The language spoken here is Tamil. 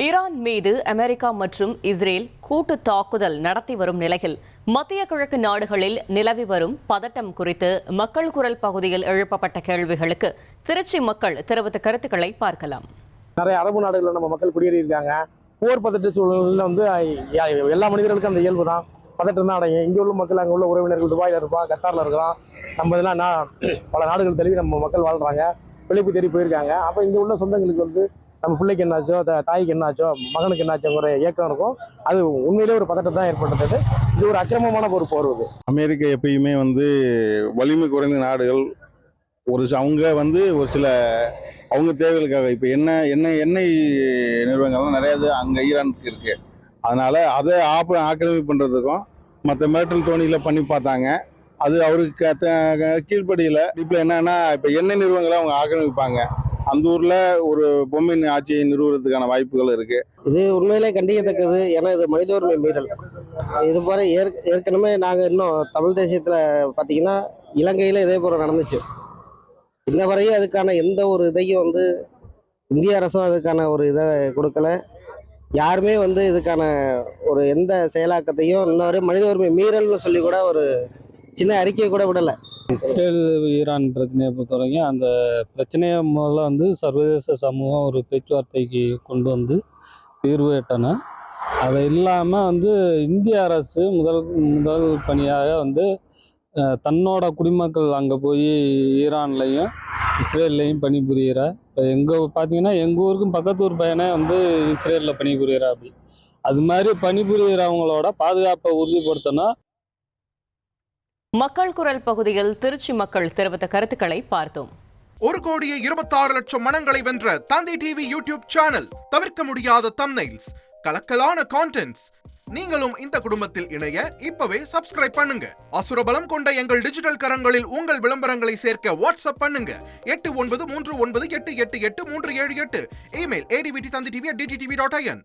ஈரான் மீது அமெரிக்கா மற்றும் இஸ்ரேல் கூட்டு தாக்குதல் நடத்தி வரும் நிலையில் மத்திய கிழக்கு நாடுகளில் நிலவி வரும் பதட்டம் குறித்து மக்கள் குரல் பகுதியில் எழுப்பப்பட்ட கேள்விகளுக்கு திருச்சி மக்கள் தெரிவித்த கருத்துக்களை பார்க்கலாம். நிறைய அரபு நாடுகளில் நம்ம மக்கள் குடியேறியிருக்காங்க. போர் பதட்ட சூழலில் எல்லா மனிதர்களுக்கும் அந்த இயல்பு தான், பதட்டம் தான் அடையும். இங்கே உள்ள மக்கள், அங்கே உள்ள உறவினர்கள் துபாயில் இருப்பான், கத்தாரில் இருக்கிறோம். நம்ம இதெல்லாம் பல நாடுகள் தழுவி நம்ம மக்கள் வாழ்கிறாங்க, பிழைப்பு தேடி போயிருக்காங்க. அப்போ இங்கே உள்ள சொந்தங்களுக்கு நம்ம பிள்ளைக்கு என்னாச்சோ, தாய்க்கு என்னாச்சோ, மகனுக்கு என்னாச்சோங்கிற ஏக்கம் இருக்கும். அது உண்மையிலே ஒரு பதட்டம் தான் ஏற்பட்டது. இது ஒரு அக்கிரமமான ஒரு போர். அமெரிக்கா எப்பயுமே வலிமை குறைந்த நாடுகள் அவங்க ஒரு சில அவங்க தேவைகளுக்காக இப்போ எண்ணெய் நிறுவனங்கள்லாம் நிறைய அங்கே ஈரானுக்கு இருக்கு. அதனால அதை ஆக்கிரமிப்பு பண்ணுறதுக்கும் மற்ற மிரட்டல் தோணியில் பண்ணி பார்த்தாங்க. அது அவருக்கு கீழ்ப்படியில் இப்போ என்னன்னா, இப்போ எண்ணெய் நிறுவனங்களை அவங்க ஆக்கிரமிப்பாங்க. அந்த ஊர்ல ஒரு பொம்மை ஆட்சியை நிறுவுறதுக்கான வாய்ப்புகள் இருக்கு. இது உண்மையிலே கண்டிக்கத்தக்கது. ஏன்னா இது மனித உரிமை மீறல். இது போல ஏற்கனவே நாங்கள் இன்னும் தமிழ் தேசியத்தில் பார்த்தீங்கன்னா இலங்கையில் இதே போல நடந்துச்சு. இன்ன வரையும் அதுக்கான எந்த ஒரு இதையும் இந்திய அரசும் அதுக்கான ஒரு இதை கொடுக்கல. யாருமே இதுக்கான ஒரு எந்த செயலாக்கத்தையும் இன்னொரு மனித உரிமை மீறல்னு சொல்லி கூட ஒரு சின்ன அறிக்கையை கூட விடலை. இஸ்ரேல் ஈரான் பிரச்சனையை பொறுத்த வரைக்கும் அந்த பிரச்சனையை முதல்ல சர்வதேச சமூகம் ஒரு பேச்சுவார்த்தைக்கு கொண்டு தீர்வு எட்டணும். அதை இல்லாமல் இந்திய அரசு முதல் பணியாக தன்னோட குடிமக்கள் அங்கே போய் ஈரான்லையும் இஸ்ரேல்லையும் பணிபுரிகிற, இப்போ பார்த்தீங்கன்னா எங்கள் ஊருக்கும் பக்கத்து ஊர் பையனே இஸ்ரேலில் பணிபுரிகிறா. அப்படி அது மாதிரி பணிபுரிகிறவங்களோட பாதுகாப்பை உறுதிப்படுத்தணும். மக்கள் குரல் பகுதியில் திருச்சி மக்கள் தெரிவித்த கருத்துக்களை பார்த்தோம். 1,26,00,000 மனங்களை வென்ற தந்தி டிவி யூடியூப் சேனல். தவிர்க்க முடியாத தம்ப்நெயில்ஸ், கலக்கலான கான்டென்ட்ஸ். நீங்களும் இந்த குடும்பத்தில் இணைய இப்பவே சப்ஸ்கிரைப் பண்ணுங்க. அசுரபலம் கொண்ட எங்கள் டிஜிட்டல் கரங்களில் உங்கள் விளம்பரங்களை சேர்க்க வாட்ஸ்அப் பண்ணுங்க. 8939888838. Email advtthanditv@dttv.in.